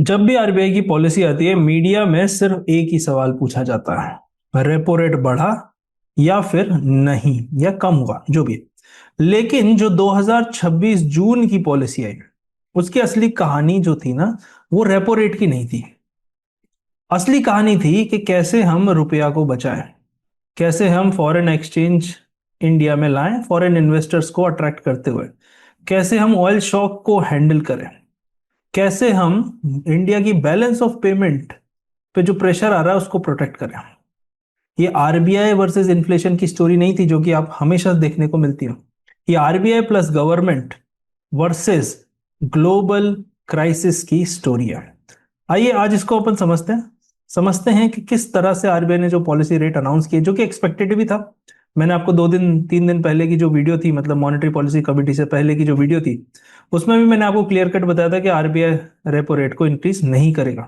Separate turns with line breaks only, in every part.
जब भी आरबीआई की पॉलिसी आती है, मीडिया में सिर्फ एक ही सवाल पूछा जाता है, रेपो रेट बढ़ा या फिर नहीं, या कम हुआ, जो भी है। लेकिन जो 2026 जून की पॉलिसी आई, उसकी असली कहानी जो थी ना, वो रेपो रेट की नहीं थी। असली कहानी थी कि कैसे हम रुपया को बचाएं, कैसे हम फॉरेन एक्सचेंज इंडिया में लाएं, फॉरेन इन्वेस्टर्स को अट्रैक्ट करते हुए, कैसे हम ऑयल शॉक को हैंडल करें, कैसे हम इंडिया की बैलेंस ऑफ पेमेंट पे जो प्रेशर आ रहा है उसको प्रोटेक्ट करें। ये आरबीआई वर्सेस इन्फ्लेशन की स्टोरी नहीं थी जो कि आप हमेशा देखने को मिलती है। ये RBI plus government versus global crisis की स्टोरी है। आइए आज इसको अपन समझते हैं कि किस तरह से आरबीआई ने जो पॉलिसी रेट अनाउंस किए, जो कि एक्सपेक्टेड भी था। मैंने आपको 2 दिन 3 दिन पहले की जो वीडियो थी, मतलब मॉनेटरी पॉलिसी कमेटी से पहले की जो वीडियो थी, उसमें भी मैंने आपको क्लियर कट बताया था कि आरबीआई रेपो रेट को इंक्रीज नहीं करेगा।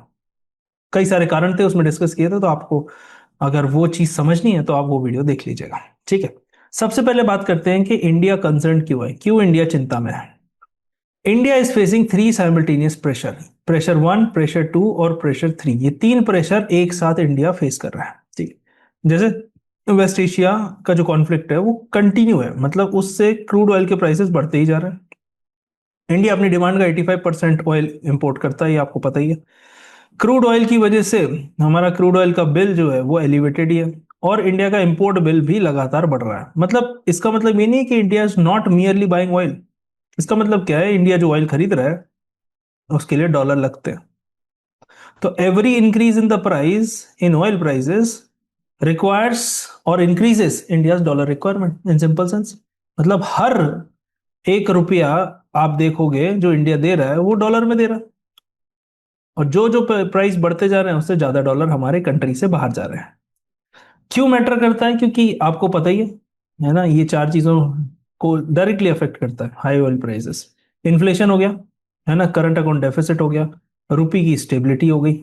कई सारे कारण थे उसमें डिस्कस किए थे, तो आपको अगर वो चीज समझनी है तो आप वो वीडियो देख लीजिएगा। ठीक है, सबसे पहले बात करते हैं कि इंडिया कंसर्न क्यों है, क्यों इंडिया चिंता में है। India is facing 3 simultaneous pressure, pressure 1, pressure 2 और प्रेशर 3। ये 3 प्रेशर एक साथ इंडिया फेस कर रहा है। ठीक है, जैसे वेस्ट एशिया का जो कॉन्फ्लिक्ट है वो कंटिन्यू है, मतलब उससे क्रूड ऑयल के प्राइसेस बढ़ते ही जा रहे हैं। इंडिया अपनी डिमांड का 85% ऑयल इंपोर्ट करता है, ये आपको पता ही है। क्रूड ऑयल की वजह से हमारा क्रूड ऑयल का बिल जो है वो एलिवेटेड ही है, और इंडिया का इंपोर्ट बिल भी लगातार बढ़ रहा है। मतलब इसका मतलब ये नहीं है कि India is not merely buying oil. इसका मतलब क्या है, इंडिया जो ऑयल खरीद रहा है उसके लिए डॉलर लगते हैं। तो every increase in the price in oil prices requires और increases India dollar requirement in simple sense. मतलब हर 1 रुपया आप देखोगे जो इंडिया दे रहा है वो डॉलर में दे रहा है, और जो जो प्राइस बढ़ते जा रहे हैं उससे ज्यादा डॉलर हमारे कंट्री से बाहर जा रहे हैं। क्यों मैटर करता है, क्योंकि आपको पता ही है ना, ये 4 चीजों को डायरेक्टली अफेक्ट करता है। हाई ऑयल प्राइसेस, इन्फ्लेशन हो गया, है ना, करंट अकाउंट डेफिसिट हो गया, रुपये की स्टेबिलिटी हो गई,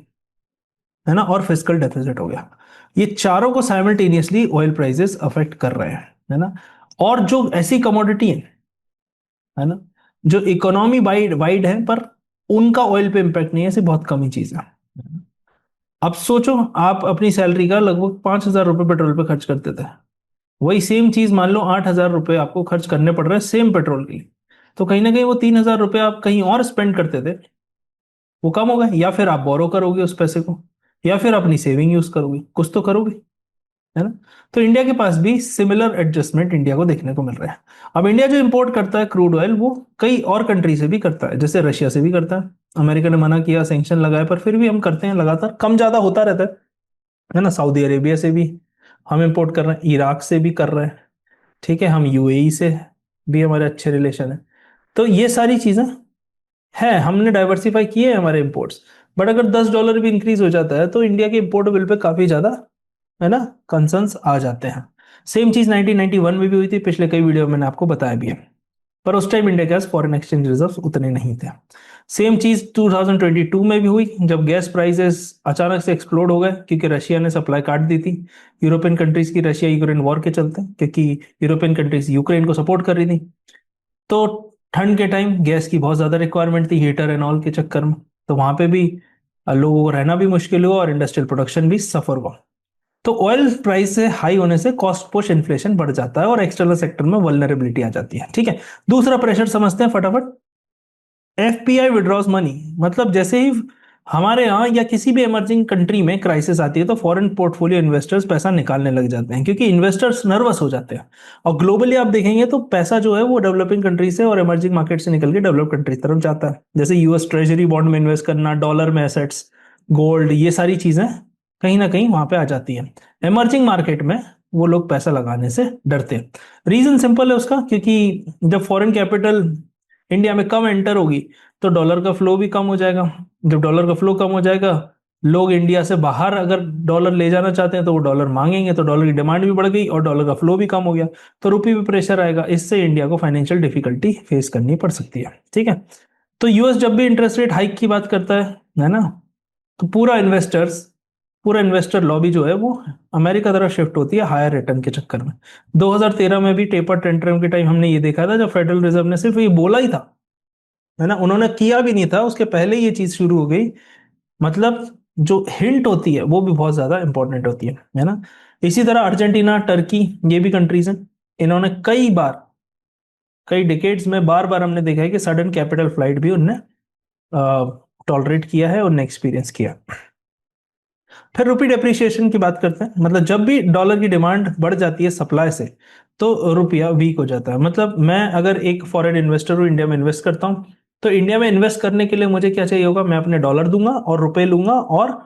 है ना, और फिस्कल डेफिसिट हो गया। ये चारों को साइमल्टेनियसली ऑयल प्राइसेस अफेक्ट कर रहे हैं, है ना। और जो ऐसी कमोडिटी है ना, जो इकोनॉमी वाइड वाइड है पर उनका ऑयल पे इंपैक्ट नहीं है, ऐसी बहुत कम ही चीज है। अब सोचो, आप अपनी सैलरी का लगभग 5,000 रुपये पेट्रोल पे खर्च करते थे। वही सेम चीज मान लो 8,000 रुपये आपको खर्च करने पड़ रहे हैं सेम पेट्रोल के लिए। तो कहीं ना कहीं वो 3,000 रुपये आप कहीं और स्पेंड करते थे, वो कम हो गए। या फिर आप बोरो करोगे उस पैसे को, या फिर अपनी सेविंग यूज करोगे, कुछ तो करोगे, है ना। तो इंडिया के पास भी सिमिलर एडजस्टमेंट इंडिया को देखने को मिल रहा है। अब इंडिया जो इंपोर्ट करता है क्रूड ऑयल, वो कई और कंट्री से भी करता है, जैसे रशिया से भी करता है। अमेरिका ने मना किया, सैंक्शन लगाए, पर फिर भी हम करते हैं, लगातार कम ज्यादा होता रहता है ना। सऊदी अरेबिया से भी हम इंपोर्ट कर रहे हैं, इराक से भी कर रहे हैं, ठीक है, हम यूएई से भी हमारे अच्छे रिलेशन है। तो ये सारी चीजें हैं, हमने डाइवर्सिफाई किए हैं हमारे इंपोर्ट्स। बट अगर $10 भी इंक्रीज हो जाता है तो इंडिया के इंपोर्ट बिल पे काफी ज्यादा, है ना, कंसर्न्स आ जाते हैं। सेम चीज 1991 में भी हुई थी, पिछले कई वीडियो में मैंने आपको बताया भी है। पर उस टाइम इंडिया के पास फॉरेन एक्सचेंज रिजर्व्स उतने नहीं थे। सेम चीज 2022 में भी हुई, जब गैस प्राइसेस अचानक से एक्सप्लोड हो गए क्योंकि रशिया ने सप्लाई काट दी थी यूरोपियन कंट्रीज की, रशिया यूक्रेन वॉर के चलते, क्योंकि यूरोपियन कंट्रीज यूक्रेन को सपोर्ट कर रही थी। तो ठंड के टाइम गैस की बहुत ज्यादा रिक्वायरमेंट थी, हीटर एंड ऑल के चक्कर में। तो वहां पे भी लोगों को रहना भी मुश्किल हुआ और इंडस्ट्रियल प्रोडक्शन भी सफर हुआ। तो ऑयल प्राइस से हाई होने से कॉस्ट पुश इन्फ्लेशन बढ़ जाता है और एक्सटर्नल सेक्टर में वल्नरेबिलिटी आ जाती है। ठीक है, दूसरा प्रेशर समझते हैं फटाफट। एफपीआई विड्रॉज मनी, मतलब जैसे ही हमारे यहाँ या किसी भी इमर्जिंग कंट्री में क्राइसिस आती है तो फॉरेन पोर्टफोलियो इन्वेस्टर्स पैसा निकालने लग जाते हैं, क्योंकि इन्वेस्टर्स नर्वस हो जाते हैं। और ग्लोबली आप देखेंगे तो पैसा जो है वो डेवलपिंग कंट्री से और इमर्जिंग मार्केट से निकल के डेवलप कंट्री तरफ जाता है। जैसे यूएस ट्रेजरी बॉन्ड में इन्वेस्ट करना, डॉलर में एसेट्स, गोल्ड, ये सारी चीजें कहीं ना कहीं वहां पे आ जाती है। इमर्जिंग मार्केट में वो लोग पैसा लगाने से डरते हैं। रीजन सिंपल है उसका, क्योंकि जब फॉरेन कैपिटल इंडिया में कम एंटर होगी तो डॉलर का फ्लो भी कम हो जाएगा। जब डॉलर का फ्लो कम हो जाएगा, लोग इंडिया से बाहर अगर डॉलर ले जाना चाहते हैं तो वो डॉलर मांगेंगे, तो डॉलर की डिमांड भी बढ़ गई और डॉलर का फ्लो भी कम हो गया, तो रुपये पे प्रेशर आएगा। इससे इंडिया को फाइनेंशियल डिफिकल्टी फेस करनी पड़ सकती है। ठीक है, तो यूएस जब भी इंटरेस्ट रेट हाइक की बात करता है ना, तो पूरा इन्वेस्टर लॉबी जो है वो अमेरिका तरफ शिफ्ट होती है हायर रिटर्न के चक्कर में। 2013 में भी टेपर टेंट्रम के टाइम हमने ये देखा था, जब फेडरल रिजर्व ने सिर्फ ये बोला ही था, है ना, उन्होंने किया भी नहीं था, उसके पहले ये चीज शुरू हो गई मतलब जो हिंट होती है वो भी बहुत ज्यादा इंपॉर्टेंट होती है ना। इसी तरह अर्जेंटीना, टर्की, ये भी कंट्रीज हैं। इन्होंने कई बार, कई डिकेड्स में बार बार हमने देखा है कि सडन कैपिटल फ्लाइट भी उनने टॉलरेट किया है, उनने एक्सपीरियंस किया। फिर रुपी डेप्रिसिएशन की बात करते हैं। मतलब जब भी डॉलर की डिमांड बढ़ जाती है सप्लाई से, तो रुपया वीक हो जाता है। मतलब मैं अगर एक फॉरेन इन्वेस्टर हूँ, इंडिया में इन्वेस्ट करता हूँ, तो इंडिया में इन्वेस्ट करने के लिए मुझे क्या चाहिए होगा? मैं अपने डॉलर दूंगा और रुपए लूंगा और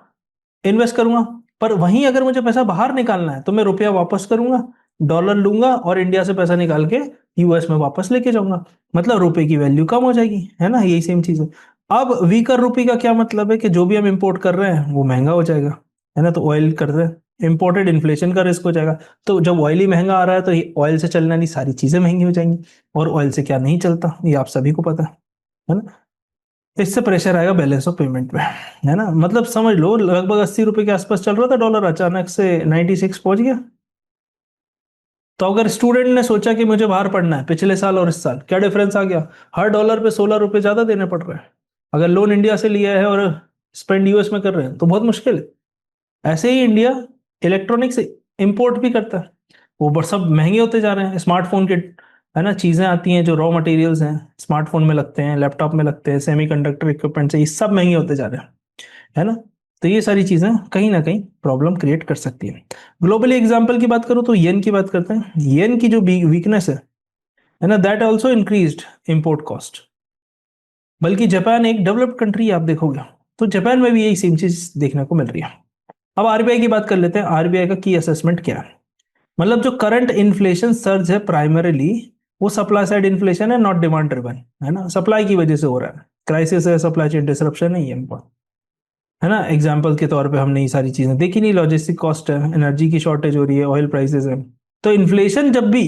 इन्वेस्ट करूंगा। पर वहीं अगर मुझे पैसा बाहर निकालना है तो मैं रुपया वापस करूंगा, डॉलर लूंगा और इंडिया से पैसा निकाल के यूएस में वापस लेके जाऊंगा। मतलब रुपए की वैल्यू कम हो जाएगी, है ना? यही सेम चीज है। अब वीकर रुपी का क्या मतलब है कि जो भी हम इंपोर्ट कर रहे हैं वो महंगा हो जाएगा, है ना? तो ऑयल कर रहे हैं, इंपोर्टेड, इन्फ्लेशन का रिस्क हो जाएगा। तो जब ऑयल ही महंगा आ रहा है तो ये ऑयल से चलने वाली सारी चीजें महंगी हो जाएंगी, और ऑयल से क्या नहीं चलता, ये आप सभी को पता है ना? इससे प्रेशर आएगा बैलेंस ऑफ पेमेंट पे, है ना? मतलब समझ लो लगभग 80 रुपए के आसपास चल रहा था डॉलर, अचानक से 96 पहुंच गया। तो अगर स्टूडेंट ने सोचा कि मुझे बाहर पढ़ना है पिछले साल और इस साल, क्या डिफरेंस आ गया? हर डॉलर पे 16 रुपए ज्यादा देने पड़ रहे हैं। अगर लोन इंडिया से लिया है और स्पेंड यूएस में कर रहे हैं तो बहुत मुश्किल है। ऐसे ही इंडिया इलेक्ट्रॉनिक्स इंपोर्ट भी करता है, वो सब महंगे होते जा रहे हैं। स्मार्टफोन के, है ना, चीजें आती हैं जो रॉ मटेरियल्स हैं, स्मार्टफोन में लगते हैं, लैपटॉप में लगते हैं, सेमीकंडक्टर इक्विपमेंट से, ये सब महंगे होते जा रहे हैं, है ना? तो ये सारी चीजें कहीं ना कहीं प्रॉब्लम क्रिएट कर सकती है। ग्लोबली एग्जांपल की बात करूं तो येन की बात करते हैं। येन की जो वीकनेस है ना, that also increased import cost. बल्कि जापान एक डेवलप्ड कंट्री आप देखोगे, तो जापान में भी यही सेम चीज देखने को मिल रही है। अब आरबीआई की बात कर लेते हैं। आरबीआई का की असेसमेंट क्या है? मतलब जो करंट इन्फ्लेशन सर्ज है प्राइमरीली वो सप्लाई साइड इन्फ्लेशन है, नॉट डिमांड ड्रिवन, है ना? सप्लाई की वजह से हो रहा है, क्राइसिस है, सप्लाई चेन डिसरप्शन नहीं है, है ना? एग्जाम्पल के तौर पे हमने ये सारी चीजें देखी नहीं, लॉजिस्टिक कॉस्ट है, एनर्जी की शॉर्टेज हो रही है, ऑयल प्राइसेस है। तो इन्फ्लेशन जब भी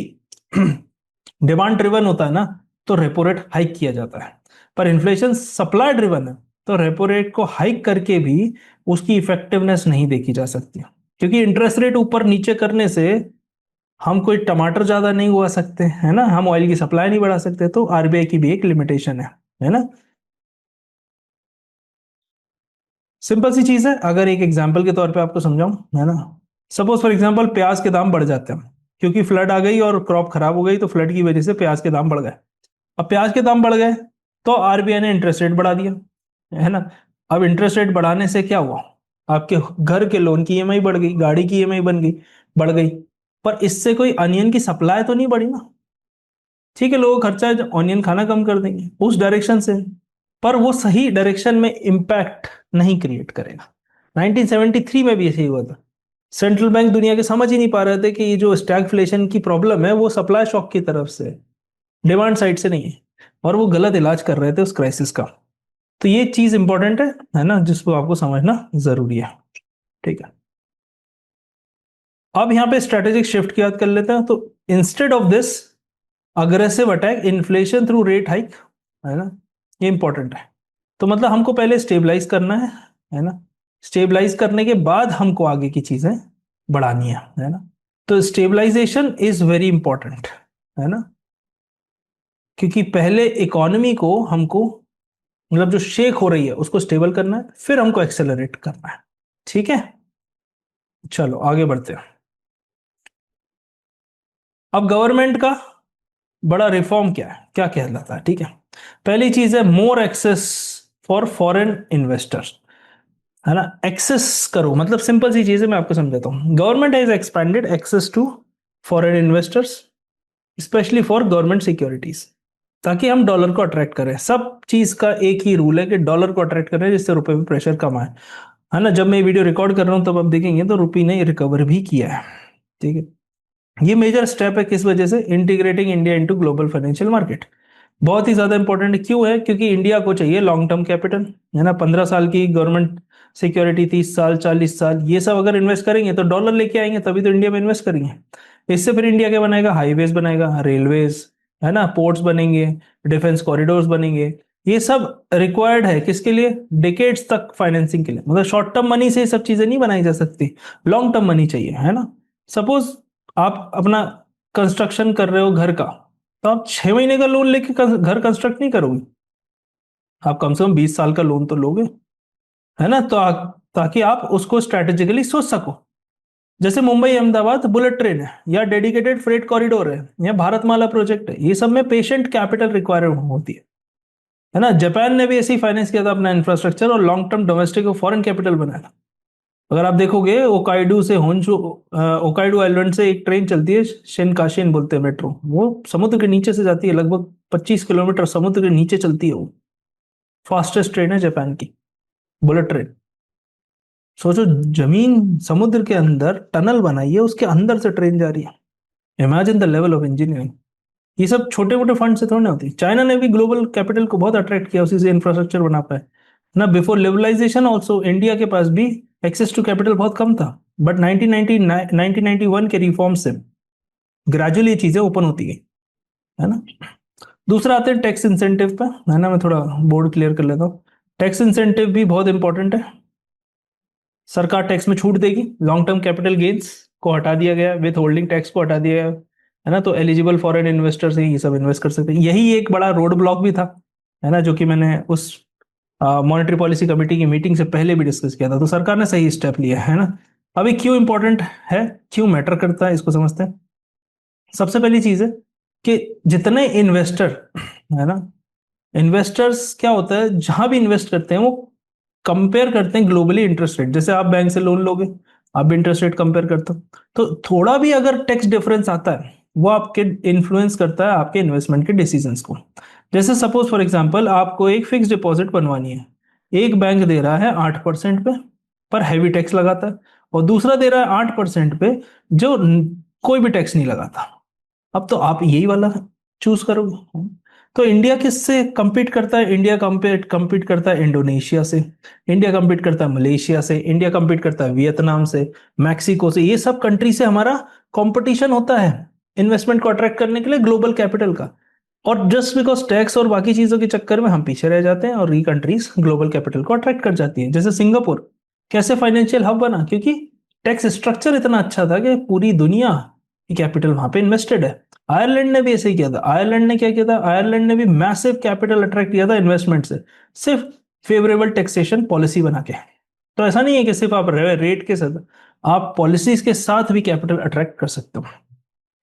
डिमांड ड्रिवन होता है ना, तो रेपो रेट हाइक किया जाता है। पर इन्फ्लेशन सप्लाई ड्रिवन है, तो रेपो रेट को हाइक करके भी उसकी इफेक्टिवनेस नहीं देखी जा सकती, क्योंकि इंटरेस्ट रेट ऊपर नीचे करने से हम कोई टमाटर ज्यादा नहीं उगा सकते, है ना? हम ऑयल की सप्लाई नहीं बढ़ा सकते। तो आरबीआई की भी एक लिमिटेशन है ना? सिंपल सी चीज है, अगर एक एग्जांपल के तौर पे आपको समझाऊं, है ना? सपोज फॉर एग्जांपल प्याज के दाम बढ़ जाते हैं, क्योंकि फ्लड आ गई और क्रॉप खराब हो गई, तो फ्लड की वजह से प्याज के दाम बढ़ गए। अब प्याज के दाम बढ़ गए तो आरबीआई ने इंटरेस्ट रेट बढ़ा दिया, है ना? अब इंटरेस्ट रेट बढ़ाने से क्या हुआ? आपके घर के लोन की ईएमआई बढ़ गई, गाड़ी की ईएमआई बन गई, बढ़ गई। पर इससे कोई अनियन की सप्लाई तो नहीं बढ़ी ना। ठीक है, लोग खर्चा ऑनियन खाना कम कर देंगे उस डायरेक्शन से, पर वो सही डायरेक्शन में इंपैक्ट नहीं क्रिएट करेगा। 1973 में भी ऐसे ही हुआ था। सेंट्रल बैंक दुनिया के समझ ही नहीं पा रहे थे कि ये जो स्टैगफ्लेशन की प्रॉब्लम है वो सप्लाई शॉक की तरफ से, डिमांड साइड से नहीं है, और वो गलत इलाज कर रहे थे उस क्राइसिस का। तो ये चीज इंपॉर्टेंट है ना, जिसको आपको समझना जरूरी है। ठीक है, अब यहाँ पे स्ट्रेटेजिक शिफ्ट की बात कर लेते हैं। तो instead of this aggressive attack inflation through rate hike, है ना, ये इंपॉर्टेंट है। तो मतलब हमको पहले स्टेबलाइज करना है ना? स्टेबलाइज करने के बाद हमको आगे की चीजें बढ़ानी है ना? तो स्टेबलाइजेशन इज वेरी इंपॉर्टेंट, है ना? क्योंकि पहले इकोनॉमी को हमको, मतलब जो शेक हो रही है उसको स्टेबल करना है, फिर हमको एक्सेलरेट करना है। ठीक है, चलो आगे बढ़ते हैं। अब गवर्नमेंट का बड़ा रिफॉर्म क्या है, क्या कहलाता है? ठीक है, पहली चीज है मोर एक्सेस फॉर फॉरेन इन्वेस्टर्स, है ना? एक्सेस करो, मतलब सिंपल सी चीज है, मैं आपको समझाता हूँ। Government has expanded access to foreign investors, specially for government securities, ताकि हम डॉलर को अट्रैक्ट करें। सब चीज का एक ही रूल है कि डॉलर को अट्रैक्ट करें, जिससे रुपए पे प्रेशर कम आए, है ना? जब मैं वीडियो रिकॉर्ड कर रहा हूँ तब आप देखेंगे तो रुपये ने रिकवर भी किया है। ठीक है, ये मेजर स्टेप है, किस वजह से? Integrating India into global financial market. बहुत ही ज्यादा इंपॉर्टेंट क्यों है? क्योंकि इंडिया को चाहिए लॉन्ग टर्म कैपिटल, है ना? 15 साल की गवर्नमेंट सिक्योरिटी, 30 साल, 40 साल, ये सब अगर इन्वेस्ट करेंगे तो डॉलर लेके आएंगे, तभी तो इंडिया में इन्वेस्ट करेंगे। इससे फिर इंडिया क्या बनाएगा? हाईवेज बनाएगा, रेलवेज, है ना, पोर्ट्स बनेंगे, डिफेंस कॉरिडोर्स बनेंगे। ये सब रिक्वायर्ड है किसके लिए? डिकेड्स तक फाइनेंसिंग के लिए। मतलब शॉर्ट टर्म मनी से ये सब चीजें नहीं बनाई जा सकती, लॉन्ग टर्म मनी चाहिए, है ना? सपोज आप अपना कंस्ट्रक्शन कर रहे हो घर का, तो आप 6 महीने का लोन लेके घर कंस्ट्रक्ट नहीं करोगे, आप कम से कम 20 साल का लोन तो लोगे, है ना। तो ताकि आप उसको स्ट्रेटेजिकली सोच सको। जैसे मुंबई अहमदाबाद बुलेट ट्रेन है, या डेडिकेटेड फ्रेट कॉरिडोर है, या भारतमाला प्रोजेक्ट है, ये सब में पेशेंट कैपिटल रिक्वायरमेंट होती है ना। जापान ने भी ऐसे ही फाइनेंस किया था अपना इंफ्रास्ट्रक्चर, और लॉन्ग टर्म डोमेस्टिक और फॉरेन कैपिटल बनाया। अगर आप देखोगे ओकाइडू से होंशु, ओकाइडू आइलैंड से एक ट्रेन चलती है, शिनकानसेन बोलते हैं मेट्रो, वो समुद्र के नीचे से जाती है, लगभग 25 किलोमीटर समुद्र के नीचे चलती है वो। फास्टेस्ट ट्रेन है जापान की, बुलेट ट्रेन। सोचो, जमीन समुद्र के अंदर टनल बनाई है, उसके अंदर से ट्रेन जा रही है। Imagine the level of engineering. ये सब छोटे मोटे फंड से थोड़ी ना होती। चाइना ने भी ग्लोबल कैपिटल को बहुत अट्रैक्ट किया, उसी से इंफ्रास्ट्रक्चर बना पाए ना। बिफोर लिबरलाइजेशन ऑल्सो इंडिया के पास भी एक्सेस टू कैपिटल बहुत कम था, बट 1991 के रिफॉर्म से ग्रेजुअली चीजें ओपन होती गई, है ना। दूसरा आते हैं टैक्स इंसेंटिव पे, है ना। मैं थोड़ा बोर्ड क्लियर कर लेता हूँ। टैक्स इंसेंटिव भी बहुत इंपॉर्टेंट है। सरकार टैक्स में छूट देगी, लॉन्ग टर्म कैपिटल गेन्स को हटा दिया गया, विथ होल्डिंग टैक्स को हटा दिया गया, है ना। तो एलिजिबल फॉरेन इन्वेस्टर्स ही ये सब इन्वेस्ट कर सकते हैं। यही एक बड़ा रोड ब्लॉक भी था, है ना, जो कि मैंने उस मॉनेटरी पॉलिसी कमेटी की मीटिंग से पहले भी डिस्कस किया था। तो सरकार ने सही स्टेप लिया है ना। अभी क्यों इंपॉर्टेंट है, क्यों मैटर करता है, इसको समझते हैं। सबसे पहली चीज है कि जितने इन्वेस्टर, है ना, इन्वेस्टर्स क्या होता है, जहां भी इन्वेस्ट करते हैं वो कंपेयर करते हैं ग्लोबली इंटरेस्ट रेट। जैसे आप बैंक से लोन लोगे, आप भी इंटरेस्ट रेट कंपेयर करते हो, तो थोड़ा भी अगर टैक्स डिफरेंस आता है, वो आपके इन्फ्लुएंस करता है आपके इन्वेस्टमेंट के डिसीजंस को। जैसे सपोज फॉर एग्जांपल आपको एक फिक्स डिपॉजिट बनवानी है, एक बैंक दे रहा है 8% पे, पर हैवी टैक्स लगाता है, और दूसरा दे रहा है 8% पे, जो कोई भी टैक्स नहीं लगाता। अब तो आप यही वाला चूज करोगे। तो इंडिया किससे compete करता है? इंडिया compete करता है इंडोनेशिया से, इंडिया compete करता है मलेशिया से, इंडिया compete करता है वियतनाम से, मैक्सिको से। ये सब कंट्री से हमारा कंपटीशन होता है इन्वेस्टमेंट को अट्रैक्ट करने के लिए, ग्लोबल कैपिटल का। और जस्ट बिकॉज टैक्स और बाकी चीजों के चक्कर में हम पीछे रह जाते हैं, और ये कंट्रीज ग्लोबल कैपिटल को अट्रैक्ट कर जाती है। जैसे सिंगापुर कैसे फाइनेंशियल हब बना, क्योंकि टैक्स स्ट्रक्चर इतना अच्छा था कि पूरी दुनिया की कैपिटल वहां पे इन्वेस्टेड है। आयरलैंड ने भी ऐसे ही किया था। आयरलैंड ने क्या किया था? आयरलैंड ने भी मैसिव कैपिटल अट्रैक्ट किया था इन्वेस्टमेंट से, सिर्फ फेवरेबल टैक्सेशन पॉलिसी बना के। तो ऐसा नहीं है कि सिर्फ आप रेट के साथ, आप पॉलिसीज के साथ भी कैपिटल अट्रैक्ट कर सकते हो।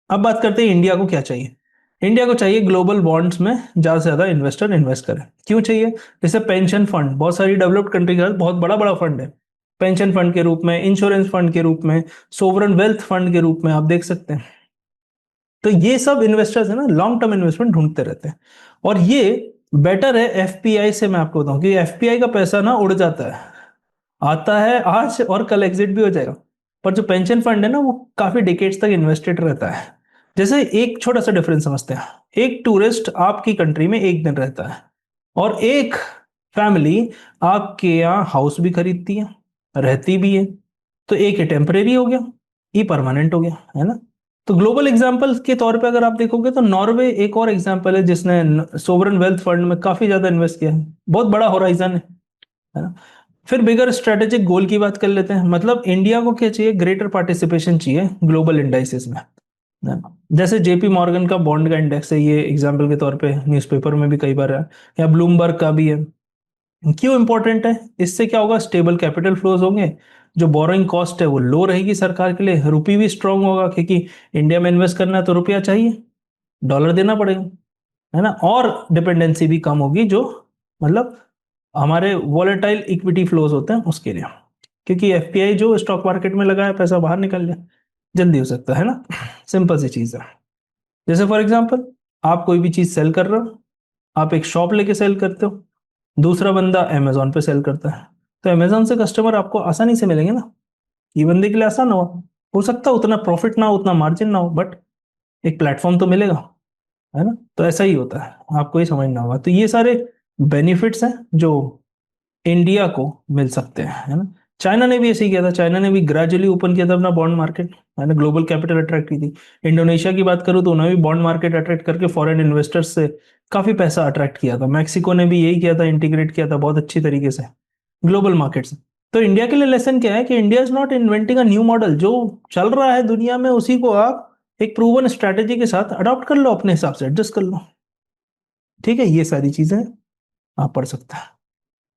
अब बात करते हैं इंडिया को क्या चाहिए। इंडिया को चाहिए ग्लोबल बॉन्ड्स में ज्यादा से ज्यादा इन्वेस्टर इन्वेस्ट करें। क्यों चाहिए? जैसे पेंशन फंड, बहुत सारी डेवलप्ड कंट्री का बहुत बड़ा बड़ा फंड है, पेंशन फंड के रूप में, इंश्योरेंस फंड के रूप में, सोवरन वेल्थ फंड के रूप में, आप देख सकते हैं। तो ये सब इन्वेस्टर्स है ना, लॉन्ग टर्म इन्वेस्टमेंट ढूंढते रहते हैं। और ये बेटर है एफपीआई से। मैं आपको बताऊं कि एफपीआई का पैसा ना उड़ जाता है, आता है आज और कल एग्जिट भी हो जाएगा। पर जो पेंशन फंड है ना, वो काफी डिकेड्स तक इन्वेस्टेड रहता है। जैसे एक छोटा सा डिफरेंस समझते हैं। एक टूरिस्ट आपकी कंट्री में एक दिन रहता है, और एक फैमिली आपके यहाँ हाउस भी खरीदती है, रहती भी है। तो एक ये टेम्परेरी हो गया, ये परमानेंट हो गया, है ना। तो ग्लोबल एग्जांपल के तौर पे अगर आप देखोगे तो नॉर्वे एक और एग्जांपल है जिसने सोवरन वेल्थ फंड में काफी ज्यादा इन्वेस्ट किया है, बहुत बड़ा होराइजन है ना। फिर बिगर स्ट्रेटेजिक गोल की बात कर लेते हैं। मतलब इंडिया को क्या चाहिए? ग्रेटर पार्टिसिपेशन चाहिए ग्लोबल इंडाइसेस में, है ना। जैसे जेपी मॉर्गन का बॉन्ड का इंडेक्स है, ये एग्जांपल के तौर पे न्यूज़पेपर में भी कई बार है, या ब्लूमबर्ग का भी है। क्यों इंपॉर्टेंट है? इससे क्या होगा? स्टेबल कैपिटल फ्लोज होंगे, जो बोरोइंग कॉस्ट है वो लो रहेगी सरकार के लिए, रुपी भी स्ट्रांग होगा, क्योंकि इंडिया में इन्वेस्ट करना है तो रुपया चाहिए, डॉलर देना पड़ेगा, है ना। और डिपेंडेंसी भी कम होगी, जो मतलब हमारे वॉलेटाइल इक्विटी फ्लोज होते हैं उसके लिए, क्योंकि एफपीआई जो स्टॉक मार्केट में लगा है पैसा बाहर निकल जाए जल्दी हो सकता है ना। सिंपल सी चीज है। जैसे फॉर एग्जांपल आप कोई भी चीज सेल कर रहे हो, आप एक शॉप लेके सेल करते हो, दूसरा बंदा अमेजोन पे सेल करता है, तो अमेजोन से कस्टमर आपको आसानी से मिलेंगे ना। ये बंदे के लिए आसान हो सकता है उतना प्रॉफिट ना हो, उतना मार्जिन ना हो, बट एक प्लेटफॉर्म तो मिलेगा, है ना। तो ऐसा ही होता है, आपको ही समझना होगा। तो ये सारे बेनिफिट्स हैं जो इंडिया को मिल सकते हैं, है ना। चाइना ने भी ऐसे ही किया था। चाइना ने भी ग्रेजुअली ओपन किया था अपना बॉन्ड मार्केट, है ना, ग्लोबल कैपिटल अट्रैक्ट की थी। इंडोनेशिया की बात करूँ तो उन्होंने भी बॉन्ड मार्केट अट्रैक्ट करके फॉरेन इन्वेस्टर्स से काफी पैसा अट्रैक्ट किया था। मैक्सिको ने भी यही किया था, इंटीग्रेट किया था बहुत अच्छी तरीके से ग्लोबल मार्केट से। तो इंडिया के लिए लेसन क्या है कि India is not inventing a new model. जो चल रहा है दुनिया में उसी को आप एक प्रूवन स्ट्रेटेजी के साथ अडॉप्ट कर लो, अपने हिसाब से एडजस्ट कर लो। ठीक है, ये सारी चीजें आप पढ़ सकते हैं।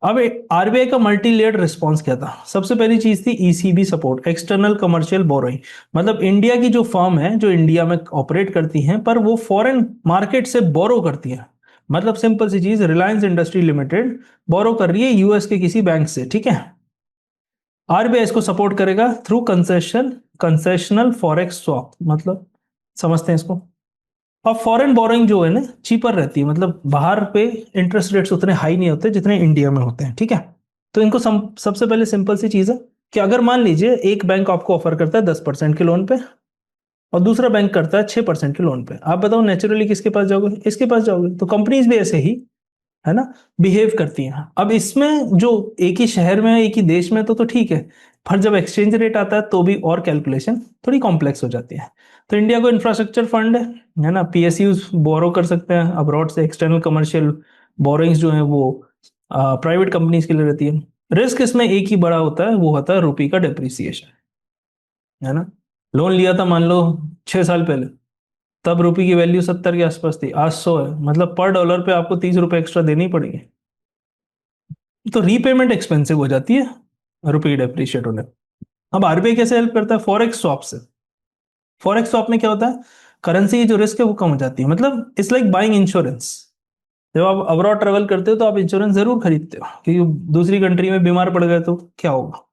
अब आरबीआई का मल्टी लेयर्ड रिस्पॉन्स क्या था? सबसे पहली चीज थी ECB support, external commercial borrowing. मतलब इंडिया की जो फर्म है जो इंडिया में ऑपरेट करती हैं पर वो फॉरेन मार्केट से बोरो करती हैं। मतलब सिंपल सी चीज, रिलायंस इंडस्ट्री लिमिटेड बोरो कर रही है यूएस के किसी बैंक से, ठीक है। आरबीआई इसको सपोर्ट करेगा थ्रू कंसेशनल फॉरेक्स स्वैप। मतलब समझते हैं इसको। अब फॉरेन बोरोइंग जो है ना चीपर रहती है, मतलब बाहर पे इंटरेस्ट रेट्स उतने हाई नहीं होते जितने इंडिया में होते हैं, ठीक है। तो इनको सबसे पहले सिंपल सी चीज है कि अगर मान लीजिए एक बैंक आपको ऑफर करता है 10% के लोन पे और दूसरा बैंक करता है 6% के लोन पे, आप बताओ नेचुरली किसके पास जाओगे? इसके पास जाओगे। तो कंपनीज भी ऐसे ही है ना बिहेव करती हैं। अब इसमें जो एक ही शहर में एक ही देश में तो ठीक है, पर जब एक्सचेंज रेट आता है तो भी और कैलकुलेशन थोड़ी कॉम्प्लेक्स हो जाती है। तो इंडिया को इंफ्रास्ट्रक्चर फंड है ना, पीएसयूज बोरो कर सकते हैं अब्रॉड से। एक्सटर्नल कमर्शियल बोरोइंग्स जो है वो प्राइवेट कंपनीज के लिए रहती है। रिस्क इसमें एक ही बड़ा होता है, वो होता है रुपये का डेप्रिसिएशन, है ना। लोन लिया था मान लो 6 साल पहले, तब रुपये की वैल्यू 70 के आसपास थी, आज 100 है। मतलब पर डॉलर पे आपको 30 रुपए एक्स्ट्रा देनी पड़ेगी। तो रीपेमेंट एक्सपेंसिव हो जाती है रुपये डेप्रिशिएट होने। अब आरबीआई कैसे हेल्प करता है? फॉरेक्स स्वैप से। फॉरेक्स स्वैप में क्या होता है? करेंसी की जो रिस्क है वो कम हो जाती है। मतलब इट्स लाइक बाइंग इंश्योरेंस। जब आप अब्रॉड ट्रेवल करते हो तो आप इंश्योरेंस जरूर खरीदते हो, क्योंकि दूसरी कंट्री में बीमार पड़ गए तो क्या होगा,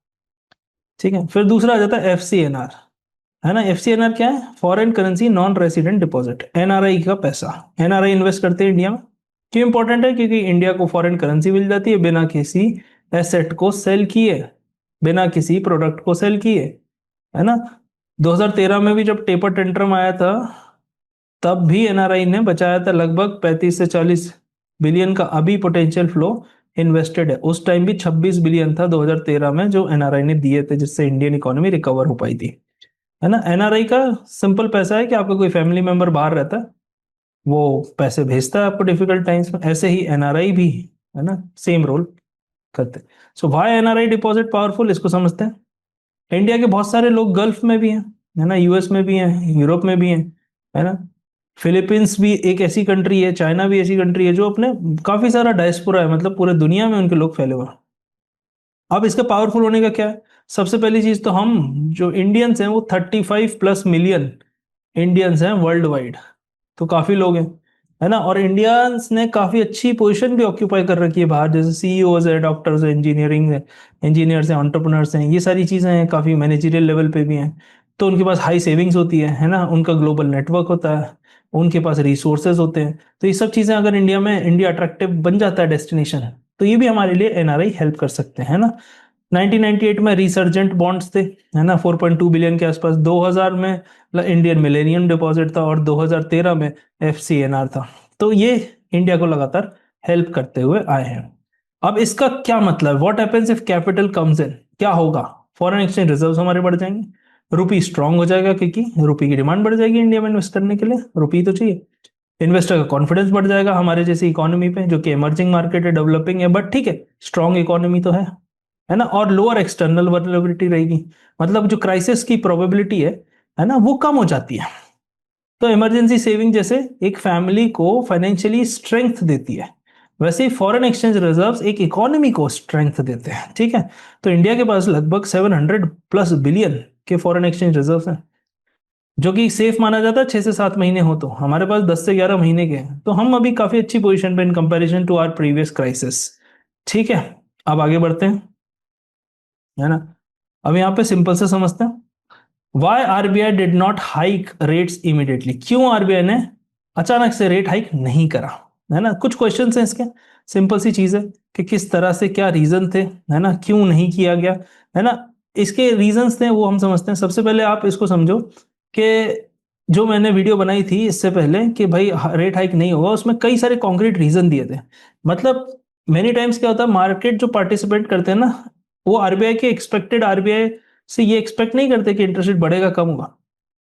ठीक है। फिर दूसरा आ जाता है एफसीएनआर, है ना। एफसीएनआर क्या है? Foreign currency non resident deposit, NRI का पैसा। एनआरआई इन्वेस्ट करते हैं इंडिया में। क्यों इंपॉर्टेंट है? क्योंकि इंडिया को फॉरेन करेंसी मिल जाती है बिना किसी एसेट को सेल किए, बिना किसी प्रोडक्ट को सेल किए, है ना। 2013 में भी जब टेपर टेंट्रम आया था तब भी एनआरआई ने बचाया था लगभग 35 से 40 बिलियन का अभी पोटेंशियल फ्लो इन्वेस्टेड है। उस टाइम भी 26 बिलियन था 2013 में जो एनआरआई ने दिए थे, जिससे इंडियन इकोनॉमी रिकवर हो पाई थी, है ना। एनआरआई का सिंपल पैसा है कि आपका कोई फैमिली मेंबर बाहर रहता है, वो पैसे भेजता है आपको डिफिकल्ट टाइम्स में। ऐसे ही एनआरआई भी, है ना, सेम रोल करते हैं। So why NRI deposit powerful, इसको समझते हैं। इंडिया के बहुत सारे लोग गल्फ में भी हैं, है ना, यूएस में भी हैं, यूरोप में भी हैं, है ना। फिलीपींस भी एक ऐसी कंट्री है, चाइना भी ऐसी कंट्री है जो अपने काफी सारा डायस्पोरा है, मतलब पूरे दुनिया में उनके लोग फैले हुए हैं। अब इसका पावरफुल होने का क्या है? सबसे पहली चीज तो हम जो इंडियंस हैं वो 35+ मिलियन इंडियंस हैं वर्ल्ड वाइड। तो काफी लोग हैं, है ना। और इंडियंस ने काफी अच्छी पोजीशन भी ऑक्यूपाई कर रखी है बाहर, जैसे सीईओज है, डॉक्टर्स है, इंजीनियर्स हैं, एंटरप्रेन्योर्स हैं, ये सारी चीजें हैं, काफी मैनेजरियल लेवल पे भी हैं। तो उनके पास हाई सेविंग्स होती है ना, उनका ग्लोबल नेटवर्क होता है, उनके पास रिसोर्सेज होते हैं। तो ये सब चीजें अगर इंडिया अट्रैक्टिव बन जाता है डेस्टिनेशन, तो ये भी हमारे लिए एनआरआई हेल्प कर सकते हैं, ना। 1998 में रिसर्जेंट बॉन्ड्स थे, है ना, 4.2 बिलियन के आसपास। 2000 में इंडियन मिलेनियम डिपॉजिट था और 2013 में एफसीएनआर था। तो ये इंडिया को लगातार हेल्प करते हुए आए हैं। अब इसका क्या मतलब, what happens if capital comes in? क्या होगा? फॉरेन एक्सचेंज रिजर्व्स हमारे बढ़ जाएंगे, रुपी स्ट्रांग हो जाएगा, क्योंकि रुपी की डिमांड बढ़ जाएगी इंडिया में इन्वेस्ट करने के लिए, रुपी तो चाहिए। इन्वेस्टर का कॉन्फिडेंस बढ़ जाएगा हमारे जैसी इकोनॉमी पे, जो कि इमर्जिंग मार्केट है, डेवलपिंग है, बट ठीक है, स्ट्रांग इकोनॉमी तो है ना। और लोअर एक्सटर्नल वल्नरेबिलिटी रहेगी, मतलब जो क्राइसिस की प्रोबेबिलिटी है ना, वो कम हो जाती है। तो इमरजेंसी सेविंग जैसे एक फैमिली को फाइनेंशियली स्ट्रेंथ देती है, वैसे ही फॉरेन एक्सचेंज रिजर्व्स एक इकोनॉमी को स्ट्रेंथ देते हैं, ठीक है। तो इंडिया के पास लगभग 700+ बिलियन के फॉरेन एक्सचेंज रिजर्व्स हैं, जो कि सेफ माना जाता है 6 से 7 महीने हो। तो हमारे पास 10 से 11 महीने के हैं, तो हम अभी काफी अच्छी पोजीशन पे in comparison to our previous crisis, ठीक है। अब आगे बढ़ते हैं, है ना। अब यहाँ पे सिंपल से समझते हैं, why RBI did not hike rates immediately. क्यों आरबीआई ने अचानक से रेट हाइक नहीं करा, है ना। कुछ क्वेश्चंस हैं इसके, सिंपल सी चीज है कि किस तरह से, क्या रीजन थे, है ना, क्यों नहीं किया गया, है ना। इसके रीजंस थे वो हम समझते हैं। सबसे पहले आप इसको समझो कि जो मैंने वीडियो बनाई थी इससे पहले कि भाई रेट हाइक नहीं होगा, उसमें कई सारे कॉन्क्रीट रीजन दिए थे। मतलब मेनी टाइम्स क्या होता है, मार्केट जो पार्टिसिपेट करते हैं ना, वो आरबीआई से ये एक्सपेक्ट नहीं करते कि इंटरेस्ट रेट बढ़ेगा कम होगा।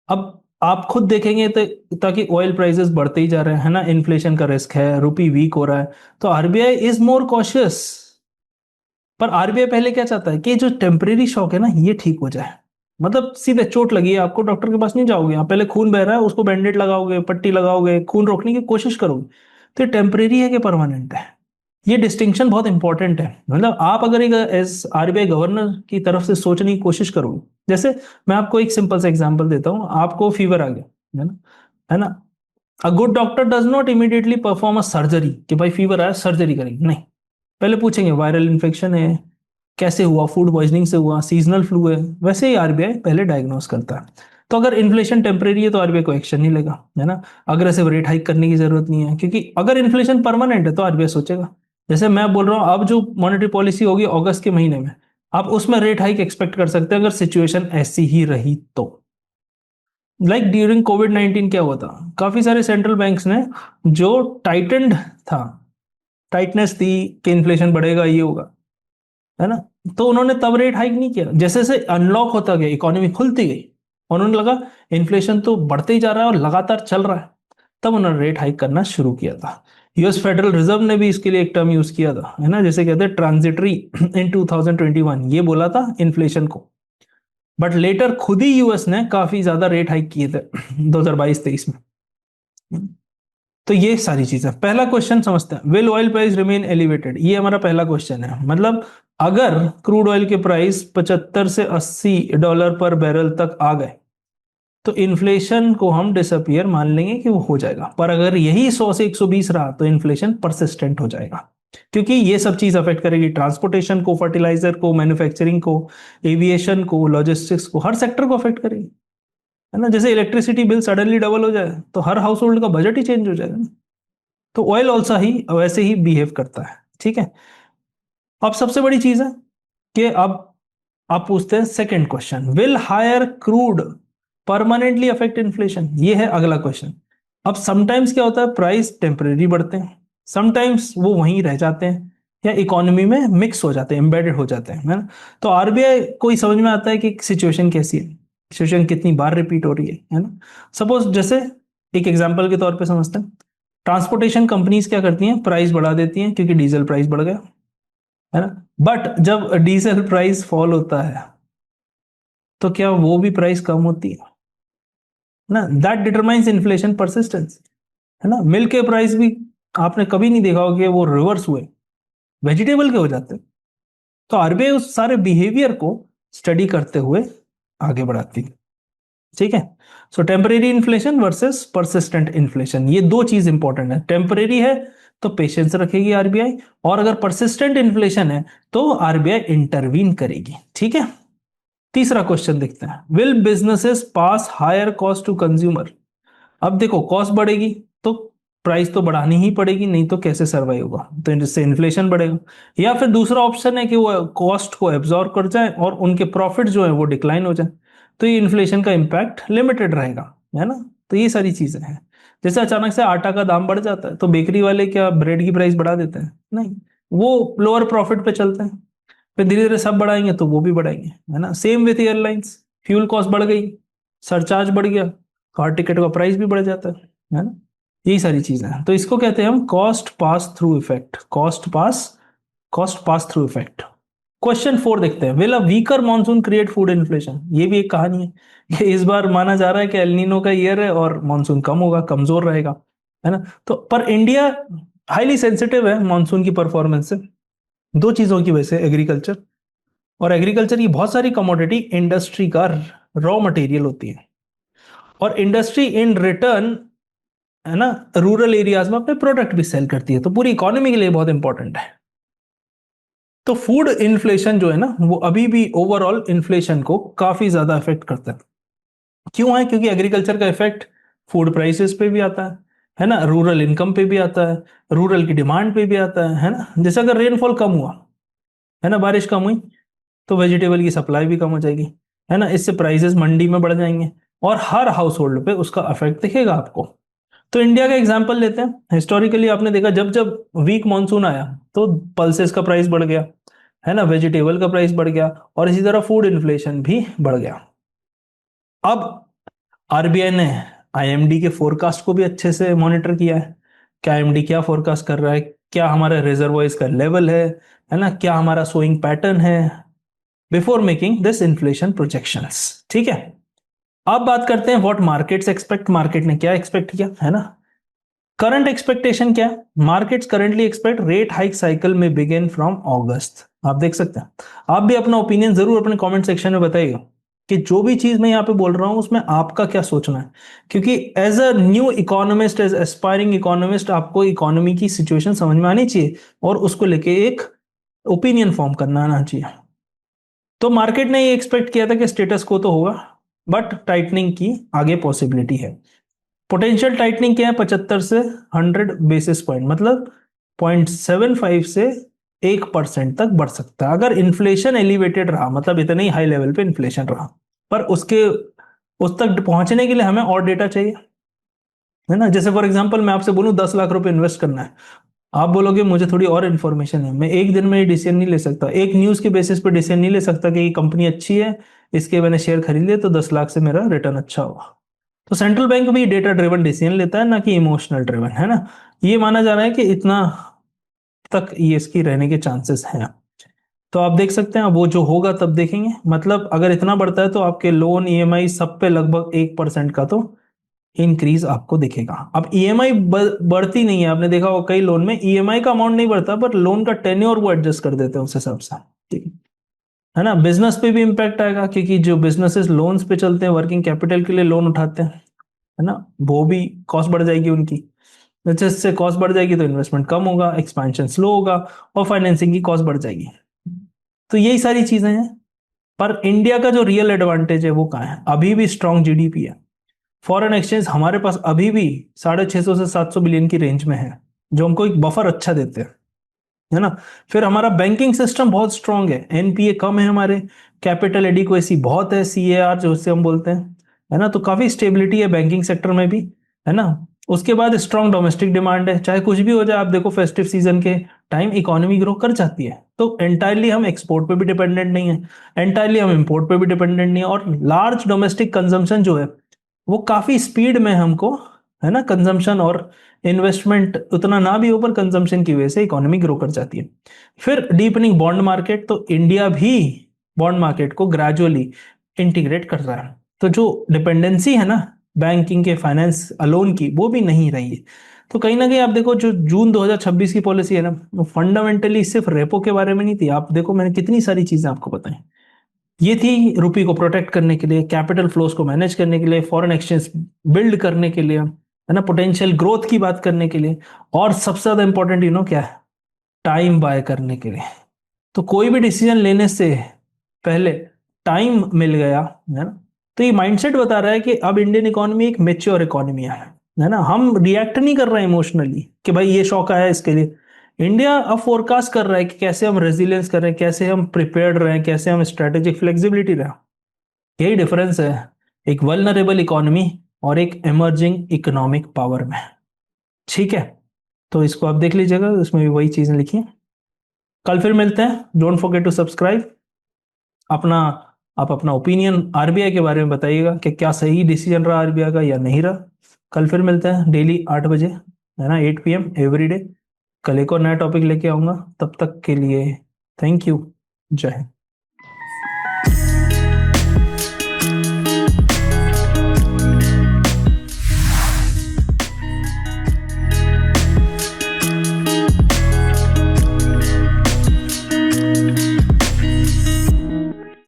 अब आप खुद देखेंगे तो ताकि ऑयल प्राइसेस बढ़ते ही जा रहे हैं, है ना, इन्फ्लेशन का रिस्क है, रुपी वीक हो रहा है, तो आरबीआई इज मोर कॉशियस। पर आरबीआई पहले क्या चाहता है कि जो टेम्परेरी शॉक है ना ये ठीक हो जाए। मतलब सीधे चोट लगी है आपको, डॉक्टर के पास नहीं जाओगे, आप पहले खून बह रहा है उसको बैंडेड लगाओगे, पट्टी लगाओगे, खून रोकने की कोशिश करोगे। तो ये टेम्परेरी है कि परमानेंट है, ये डिस्टिंक्शन बहुत इंपॉर्टेंट है। मतलब आप अगर एक एस आरबीआई गवर्नर की तरफ से सोचने की कोशिश करोगे, जैसे मैं आपको एक सिंपल सा एग्जांपल देता हूँ, आपको फीवर आ गया, है ना, a good doctor does not immediately perform a surgery कि भाई फीवर आया सर्जरी करेंगे, नहीं, पहले पूछेंगे वायरल इन्फेक्शन है, कैसे हुआ, फूड पॉइजनिंग से हुआ, सीजनल फ्लू है, वैसे ही आरबीआई पहले डायग्नोस करता है। तो अगर इन्फ्लेशन टेम्परेरी है तो आरबीआई को एक्शन नहीं लेगा, है ना, अग्रेसिव रेट हाइक करने की जरूरत नहीं है, क्योंकि अगर इन्फ्लेशन परमानेंट है तो आरबीआई सोचेगा। जैसे मैं बोल रहा हूं अब जो मॉनेटरी पॉलिसी होगी अगस्त के महीने में, आप उसमें रेट हाइक एक्सपेक्ट कर सकते हैं अगर सिचुएशन ऐसी ही रही तो। लाइक ड्यूरिंग कोविड 19 क्या हुआ था, काफी सारे सेंट्रल बैंक्स ने जो टाइटेंड था, टाइटनेस थी कि इन्फ्लेशन बढ़ेगा ये होगा, है ना, तो उन्होंने तब रेट हाइक नहीं किया। जैसे जैसे अनलॉक होता गया, इकोनॉमी खुलती गई, उन्होंने लगा इन्फ्लेशन तो बढ़ते ही जा रहा है और लगातार चल रहा है, तब उन्होंने रेट हाइक करना शुरू किया था। यूएस फेडरल रिजर्व ने भी इसके लिए एक टर्म यूज किया था, है ना, जैसे कहते हैं ट्रांजिटरी इन 2021, ये बोला था इन्फ्लेशन को। बट लेटर खुद ही यूएस ने काफी ज्यादा रेट हाइक किए थे 2022-23 में। तो ये सारी चीजें, पहला क्वेश्चन समझते हैं, will oil price remain elevated, ये हमारा पहला क्वेश्चन है। मतलब अगर क्रूड ऑयल के प्राइस 75 से $80 पर बैरल तक आ गए तो इन्फ्लेशन को हम डिसअपियर मान लेंगे कि वो हो जाएगा, पर अगर यही 100 से 120 रहा तो इन्फ्लेशन परसिस्टेंट हो जाएगा, क्योंकि ये सब चीज अफेक्ट करेगी ट्रांसपोर्टेशन को, फर्टिलाइजर को, मैन्युफैक्चरिंग को, एविएशन को, लॉजिस्टिक्स को, हर सेक्टर को अफेक्ट करेगी, है ना। जैसे इलेक्ट्रिसिटी बिल सडनली डबल हो जाए तो हर हाउस होल्ड का बजट ही चेंज हो जाएगा ना। तो ऑयल ऑल्सो ही वैसे ही बिहेव करता है, ठीक है। अब सबसे बड़ी चीज है कि अब आप पूछते हैं second question, will hire crude permanently affect inflation, ये है अगला क्वेश्चन। अब समटाइम्स क्या होता है, प्राइस टेम्परेरी बढ़ते हैं, समटाइम्स वो वहीं रह जाते हैं या इकोनॉमी में मिक्स हो जाते हैं, एम्बेडेड हो जाते हैं, है ना। तो आरबीआई को ही समझ में आता है कि सिचुएशन कैसी है, सिचुएशन कितनी बार रिपीट हो रही है ना। सपोज जैसे एक एग्जांपल के तौर पे समझते हैं, ट्रांसपोर्टेशन कंपनीज क्या करती हैं, प्राइस बढ़ा देती हैं क्योंकि डीजल प्राइस बढ़ गया, है ना। बट जब डीजल प्राइस फॉल होता है तो क्या वो भी प्राइस कम होती है ना, दैट डिटरमाइंस इन्फ्लेशन परसिस्टेंस, है ना। मिल्क के प्राइस भी आपने कभी नहीं देखा होगा कि वो रिवर्स हुए, वेजिटेबल के हो जाते हैं। तो आरबीआई उस सारे बिहेवियर को स्टडी करते हुए आगे बढ़ाती है, ठीक है। So temporary inflation versus persistent inflation, ये दो चीज इंपॉर्टेंट है। टेम्परेरी है तो पेशेंस रखेगी आरबीआई, और अगर परसिस्टेंट इन्फ्लेशन है तो आरबीआई इंटरवीन करेगी, ठीक है। तीसरा क्वेश्चन देखते हैं, will businesses pass higher cost to consumer. अब देखो कॉस्ट बढ़ेगी तो प्राइस तो बढ़ानी ही पड़ेगी, नहीं तो कैसे सर्वाइव होगा, तो इससे इन्फ्लेशन बढ़ेगा। या फिर दूसरा ऑप्शन है कि वो कॉस्ट को एब्जॉर्ब कर जाए और उनके प्रॉफिट जो है वो डिक्लाइन हो जाए, तो ये इन्फ्लेशन का इम्पैक्ट लिमिटेड रहेगा, है ना। तो ये सारी चीजें हैं। जैसे अचानक से आटा का दाम बढ़ जाता है तो बेकरी वाले क्या ब्रेड की प्राइस बढ़ा देते हैं, नहीं, वो लोअर प्रॉफिट पे चलते हैं। फिर धीरे धीरे सब बढ़ाएंगे तो वो भी बढ़ाएंगे, है ना। Same with airlines, fuel cost बढ़ गई, सरचार्ज बढ़ गया, कार टिकट का प्राइस भी बढ़ जाता है ना। यही सारी चीजें हैं, तो इसको कहते हैं हम cost pass through effect, cost pass through effect. Question 4 देखते हैं, will a weaker monsoon create food inflation, ये भी एक कहानी है कि इस बार माना जा रहा है कि एलनीनो का ईयर है और मानसून कम होगा, कमजोर रहेगा, है ना। तो पर इंडिया हाईली सेंसिटिव है मानसून की परफॉर्मेंस से, दो चीजों की वजह से, एग्रीकल्चर, और एग्रीकल्चर की बहुत सारी कमोडिटी इंडस्ट्री का रॉ मटेरियल होती है, और इंडस्ट्री इन रिटर्न, है ना, रूरल एरियाज में अपने प्रोडक्ट भी सेल करती है, तो पूरी इकोनॉमी के लिए बहुत इंपॉर्टेंट है। तो फूड इन्फ्लेशन जो है ना वो अभी भी ओवरऑल इन्फ्लेशन को काफी ज्यादा इफेक्ट करता है। क्यों है, क्योंकि एग्रीकल्चर का इफेक्ट फूड प्राइसेस पे भी आता है ना, रूरल इनकम पे भी आता है, रूरल की डिमांड पे भी आता है ना। जैसे अगर रेनफॉल कम हुआ, है ना, बारिश कम हुई तो वेजिटेबल की सप्लाई भी कम हो जाएगी, है ना, इससे प्राइसेस मंडी में बढ़ जाएंगे और हर हाउस होल्ड पे उसका इफेक्ट दिखेगा आपको। तो इंडिया का एग्जांपल लेते हैं, हिस्टोरिकली आपने देखा जब जब वीक मॉनसून आया तो पल्सेस का प्राइस बढ़ गया, है ना, वेजिटेबल का प्राइस बढ़ गया, और इसी तरह फूड इन्फ्लेशन भी बढ़ गया। अब आरबीआई ने आईएमडी के फोरकास्ट को भी अच्छे से मॉनिटर किया है, क्या आईएमडी क्या फोरकास्ट कर रहा है, क्या हमारा रिजर्वॉयर्स का लेवल है ना, क्या हमारा सोइंग पैटर्न है, before making this inflation projections, ठीक है। अब बात करते हैं व्हाट मार्केट्स एक्सपेक्ट, मार्केट ने क्या एक्सपेक्ट किया, है ना। करंट एक्सपेक्टेशन क्या है? Markets currently expect rate hike cycle में बिगिन फ्रॉम अगस्त। आप देख सकते हैं। आप भी अपना ओपिनियन जरूर अपने कमेंट सेक्शन में बताइएगा कि जो भी चीज मैं यहाँ पे बोल रहा हूँ उसमें आपका क्या सोचना है, क्योंकि as a new economist, as aspiring economist, आपको इकोनॉमी की सिचुएशन समझ में आनी चाहिए और उसको लेके एक ओपिनियन फॉर्म करना आना चाहिए। तो मार्केट ने ये एक्सपेक्ट किया था कि स्टेटस को तो होगा, बट टाइटनिंग की आगे पॉसिबिलिटी है। पोटेंशियल टाइटनिंग क्या है? 75 से 100 बेसिस पॉइंट, मतलब 0.75 से 1% तक बढ़ सकता है अगर इन्फ्लेशन एलिवेटेड रहा, मतलब इतने ही हाई लेवल पे इन्फ्लेशन रहा। पर उसके उस तक पहुंचने के लिए हमें और डेटा चाहिए, है ना। जैसे फॉर एग्जांपल मैं आपसे बोलूं 10 लाख रुपए इन्वेस्ट करना है, आप बोलोगे मुझे थोड़ी और इन्फॉर्मेशन है, मैं एक दिन में ये डिसीजन नहीं ले सकता, एक न्यूज के बेसिस पे डिसीजन नहीं ले सकता कि ये कंपनी अच्छी है, इसके मैंने शेयर खरीद लिए तो 10 लाख से मेरा रिटर्न अच्छा होगा। तो सेंट्रल बैंक भी डेटा ड्रिवन डिसीजन लेता है, ना कि इमोशनल ड्रिवन, है ना। ये माना जा रहा है कि इतना तक ये इसकी रहने के चांसेस हैं। तो आप देख सकते हैं वो जो होगा तब देखेंगे, मतलब अगर इतना बढ़ता है तो आपके लोन ईएमआई सब पे लगभग 1% का तो इंक्रीज आपको दिखेगा। अब ईएमआई बढ़ती नहीं है, आपने देखा होगा कई लोन में ईएमआई का अमाउंट नहीं बढ़ता, पर लोन का टेन्योर वो एडजस्ट कर देते हैं उस हिसाब से, ठीक है ना। बिजनेस पे भी इंपैक्ट आएगा, क्योंकि जो बिजनेसेस लोन्स पे चलते हैं, वर्किंग कैपिटल के लिए लोन उठाते हैं, है ना, वो भी कॉस्ट बढ़ जाएगी उनकी। जिससे कॉस्ट बढ़ जाएगी तो इन्वेस्टमेंट कम होगा, एक्सपेंशन स्लो होगा और फाइनेंसिंग की कॉस्ट बढ़ जाएगी। तो यही सारी चीजें हैं। पर इंडिया का जो रियल एडवांटेज है वो कहाँ है? अभी भी स्ट्रॉन्ग जीडीपी है, फॉरेन एक्सचेंज हमारे पास अभी भी 650 से 700 बिलियन की रेंज में है, जो हमको एक बफर अच्छा देते हैं, है ना। फिर हमारा बैंकिंग सिस्टम बहुत स्ट्रांग है, एनपीए कम है हमारे, कैपिटल एडिक्वेसी बहुत है, सीएआर जो उससे हम बोलते हैं, है ना। तो काफी स्टेबिलिटी है बैंकिंग सेक्टर में भी, है ना। उसके बाद स्ट्रांग डोमेस्टिक डिमांड है, चाहे कुछ भी हो जाए, आप देखो फेस्टिव सीजन के टाइम इकोनॉमी ग्रो कर जाती है। तो एंटायरली हम एक्सपोर्ट पे भी डिपेंडेंट नहीं है, एंटायरली हम इंपोर्ट पे भी डिपेंडेंट नहीं है, और लार्ज डोमेस्टिक कंजम्पशन जो है वो काफी स्पीड में हमको, है ना, कंजम्पशन और इन्वेस्टमेंट उतना ना भी हो पर कंजम्पशन की वजह से इकोनॉमी ग्रो कर जाती है। फिर डीपनिंग बॉन्ड मार्केट, तो इंडिया भी बॉन्ड मार्केट को ग्रेजुअली इंटीग्रेट कर रहा है। तो जो डिपेंडेंसी है ना बैंकिंग के फाइनेंस अलोन की, वो भी नहीं रही है। तो कहीं ना कहीं आप देखो जो जून 2026 की पॉलिसी है ना, वो फंडामेंटली सिर्फ रेपो के बारे में नहीं थी। आप देखो मैंने कितनी सारी चीजें आपको बताई, ये थी रुपये को प्रोटेक्ट करने के लिए, कैपिटल फ्लोज को मैनेज करने के लिए, फॉरेन एक्सचेंज बिल्ड करने के लिए, है ना, पोटेंशियल ग्रोथ की बात करने के लिए, और सबसे ज्यादा इंपॉर्टेंट क्या है? टाइम बाय करने के लिए। तो कोई भी डिसीजन लेने से पहले टाइम मिल गया, है ना। तो ये माइंडसेट बता रहा है कि अब इंडियन इकोनॉमी एक मेच्योर इकोनॉमी है ना। हम रिएक्ट नहीं कर रहे हैं इमोशनली कि भाई ये शौक आया इसके लिए। इंडिया अब फोरकास्ट कर रहा है कि कैसे हम रेजिलियंस कर रहे हैं, कैसे हम प्रिपेयर्ड रहे, कैसे हम स्ट्रेटेजिक फ्लेक्सिबिलिटी रहे। यही डिफरेंस है एक वल्नरेबल इकोनॉमी और एक इमर्जिंग इकोनॉमिक पावर में, ठीक है। तो इसको आप देख लीजिएगा, उसमें भी वही चीजें लिखी हैं। कल फिर मिलते हैं, डोंट फॉरगेट टू सब्सक्राइब। अपना आप अपना ओपिनियन आरबीआई के बारे में बताइएगा कि क्या सही डिसीजन रहा आरबीआई का या नहीं रहा। कल फिर मिलते हैं डेली 8 बजे, है ना, 8 PM एवरी डे। कल एक और नया टॉपिक लेके आऊंगा, तब तक के लिए थैंक यू, जय हिंद।